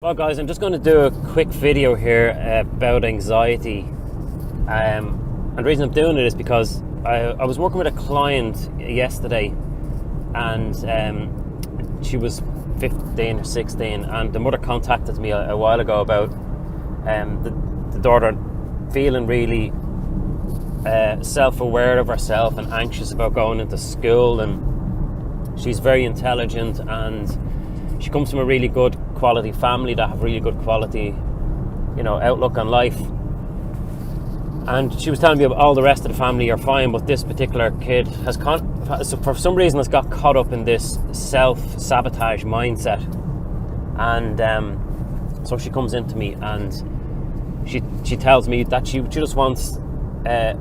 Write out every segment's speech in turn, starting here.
Well guys, I'm just going to do a quick video here about anxiety, and the reason I'm doing it is because I was working with a client yesterday, and she was 15 or 16, and the mother contacted me a while ago about the daughter feeling really self-aware of herself and anxious about going into school. And she's very intelligent, and she comes from a really good quality family that have really good quality, outlook on life. And she was telling me about all the rest of the family are fine, but this particular kid has for some reason has got caught up in this self-sabotage mindset. And so she comes into me and she tells me that she just wants,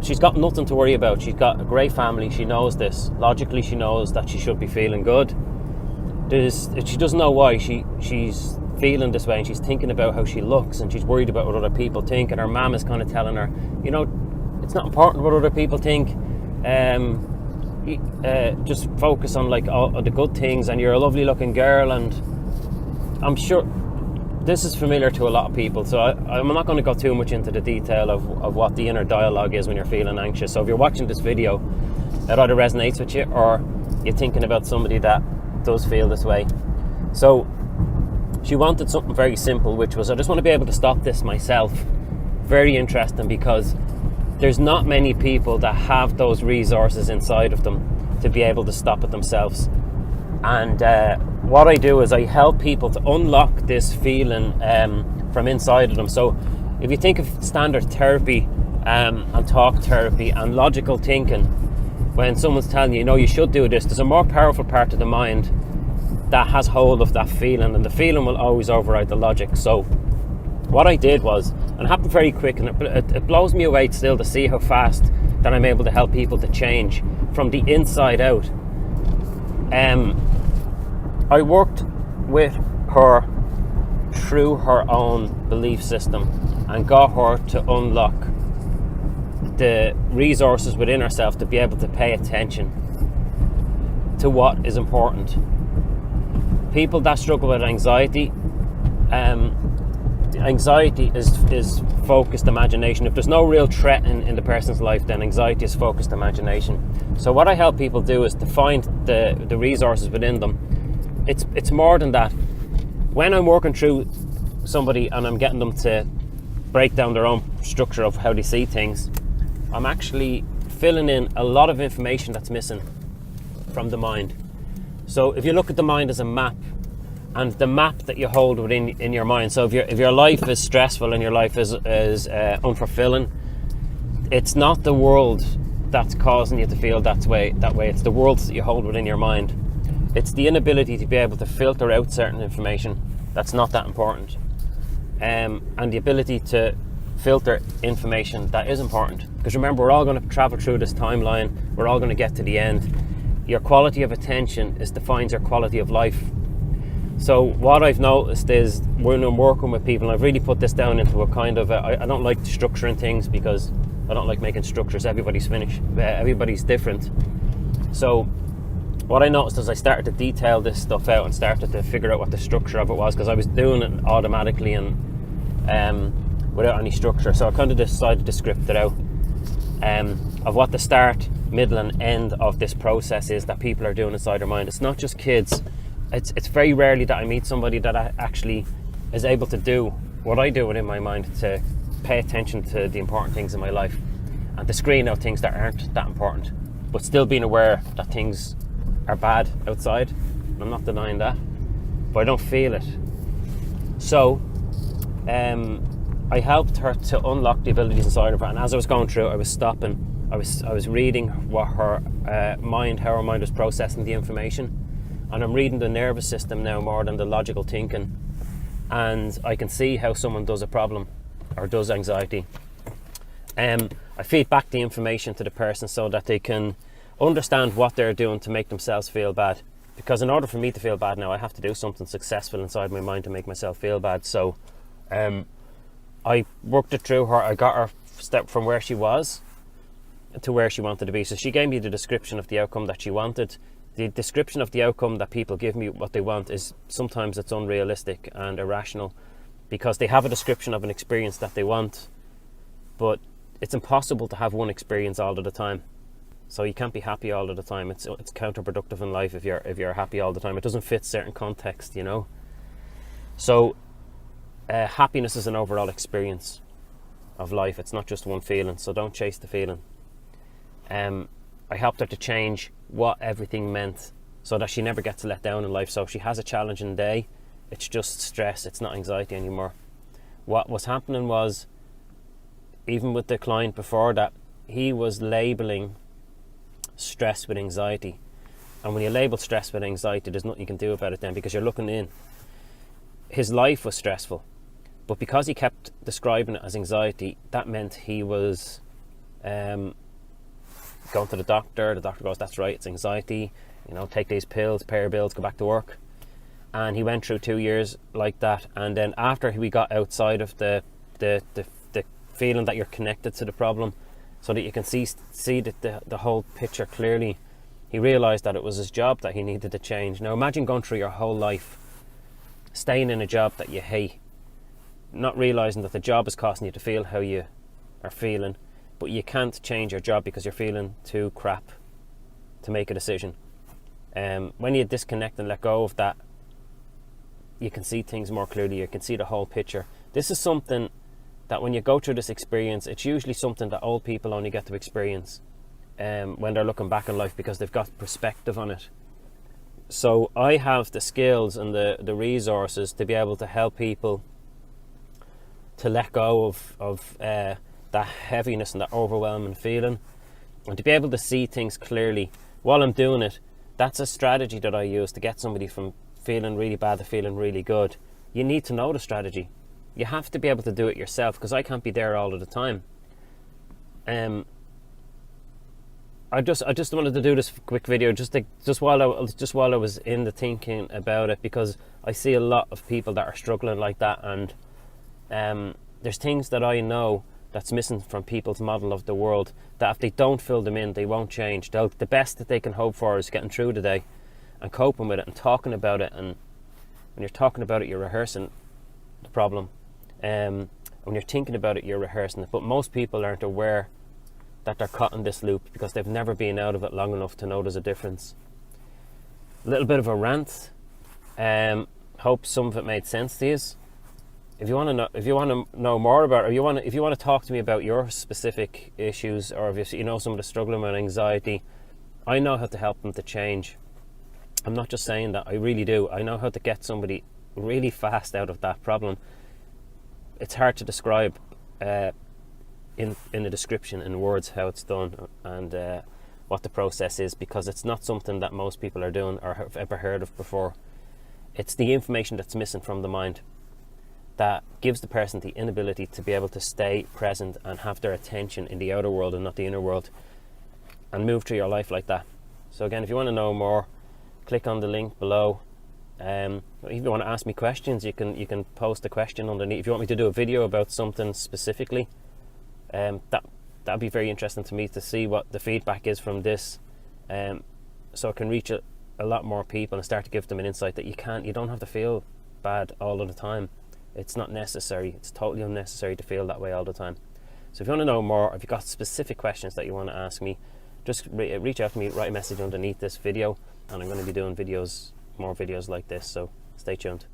she's got nothing to worry about. She's got a great family. She knows this. Logically, she knows that she should be feeling good. She doesn't know why she's feeling this way, and she's thinking about how she looks, and she's worried about what other people think. And her mum is kind of telling her, it's not important what other people think. Just focus on all the good things, and you're a lovely looking girl. And I'm sure this is familiar to a lot of people, so I'm not going to go too much into the detail of what the inner dialogue is when you're feeling anxious. So if you're watching this video, it either resonates with you or you're thinking about somebody that does feel this way. So she wanted something very simple, which was, I just want to be able to stop this myself. Very interesting, because there's not many people that have those resources inside of them to be able to stop it themselves. And what I do is I help people to unlock this feeling from inside of them. So if you think of standard therapy and talk therapy and logical thinking, when someone's telling you, you should do this, there's a more powerful part of the mind that has hold of that feeling, and the feeling will always override the logic. So what I did was, and it happened very quick, and it blows me away still to see how fast that I'm able to help people to change from the inside out. I worked with her through her own belief system and got her to unlock the resources within herself to be able to pay attention to what is important. People that struggle with anxiety, anxiety is focused imagination. If there's no real threat in the person's life, then anxiety is focused imagination. So what I help people do is to find the resources within them. It's more than that. When I'm working through somebody and I'm getting them to break down their own structure of how they see things, I'm actually filling in a lot of information that's missing from the mind. So if you look at the mind as a map, and the map that you hold within in your mind, so if your life is stressful and your life is unfulfilling, it's not the world that's causing you to feel that way. It's the worlds that you hold within your mind. It's the inability to be able to filter out certain information that's not that important, and the ability to filter information that is important. Because remember, we're all going to travel through this timeline. We're all going to get to the end. Your quality of attention defines your quality of life. So what I've noticed is when I'm working with people, and I've really put this down into a kind of I don't like structuring things, because I don't like making structures. Everybody's different. So what I noticed is I started to detail this stuff out and started to figure out what the structure of it was, because I was doing it automatically and without any structure. So I kind of decided to script it out of what the start, middle and end of this process is that people are doing inside their mind. It's not just kids. It's very rarely that I meet somebody that actually is able to do what I do within my mind, to pay attention to the important things in my life and to screen out things that aren't that important, but still being aware that things are bad outside. I'm not denying that, but I don't feel it. So I helped her to unlock the abilities inside of her, and as I was going through, I was stopping. I was reading what how her mind was processing the information, and I'm reading the nervous system now more than the logical thinking, and I can see how someone does a problem or does anxiety. I feed back the information to the person so that they can understand what they're doing to make themselves feel bad, because in order for me to feel bad now, I have to do something successful inside my mind to make myself feel bad. So I worked it through her. I got her step from where she was to where she wanted to be. So she gave me the description of the outcome that she wanted. the description of the outcome that people give me what they want is sometimes it's unrealistic and irrational, because they have a description of an experience that they want, but it's impossible to have one experience all of the time. So you can't be happy all of the time. It's counterproductive in life if you're happy all the time. It doesn't fit certain context, you know. So happiness is an overall experience of life. It's not just one feeling. So don't chase the feeling. I helped her to change what everything meant so that she never gets let down in life. So if she has a challenging day, it's just stress. It's not anxiety anymore. What was happening was, even with the client before that, he was labeling stress with anxiety. And when you label stress with anxiety, there's nothing you can do about it then, because you're looking in. His life was stressful, but because he kept describing it as anxiety, that meant he was going to the doctor. The doctor goes, that's right, it's anxiety, you know, take these pills, pay your bills, go back to work. And he went through 2 years like that. And then after we got outside of the feeling that you're connected to the problem, so that you can see the whole picture clearly, he realized that it was his job that he needed to change. Now imagine going through your whole life staying in a job that you hate, not realizing that the job is causing you to feel how you are feeling, but you can't change your job because you're feeling too crap to make a decision. When you disconnect and let go of that, you can see things more clearly. You can see the whole picture. This is something that when you go through this experience, it's usually something that old people only get to experience when they're looking back in life, because they've got perspective on it. So I have the skills and the resources to be able to help people to let go of that heaviness and that overwhelming feeling, and to be able to see things clearly while I'm doing it. That's a strategy that I use to get somebody from feeling really bad to feeling really good. You need to know the strategy. You have to be able to do it yourself, because I can't be there all of the time. I just wanted to do this quick video just while I was in the thinking about it, because I see a lot of people that are struggling like that, and there's things that I know that's missing from people's model of the world, that if they don't fill them in, they won't change. The best that they can hope for is getting through the day and coping with it and talking about it. And when you're talking about it, you're rehearsing the problem. When you're thinking about it, you're rehearsing it. But most people aren't aware that they're caught in this loop because they've never been out of it long enough to know there's a difference. A little bit of a rant. Hope some of it made sense to you. If you want to know more about it, or if you want to talk to me about your specific issues, or if you know someone that's struggling with anxiety, I know how to help them to change. I'm not just saying that, I really do. I know how to get somebody really fast out of that problem. It's hard to describe in a description, in words, how it's done and what the process is, because it's not something that most people are doing or have ever heard of before. It's the information that's missing from the mind that gives the person the inability to be able to stay present and have their attention in the outer world and not the inner world, and move through your life like that. So again, if you want to know more, click on the link below. If you want to ask me questions, you can post a question underneath. If you want me to do a video about something specifically, that'd be very interesting to me to see what the feedback is from this, so I can reach a lot more people and start to give them an insight that you don't have to feel bad all of the time. It's not necessary. It's totally unnecessary to feel that way all the time. So if you want to know more, if you've got specific questions that you want to ask me, just reach out to me, write a message underneath this video, and I'm going to be doing more videos like this, so stay tuned.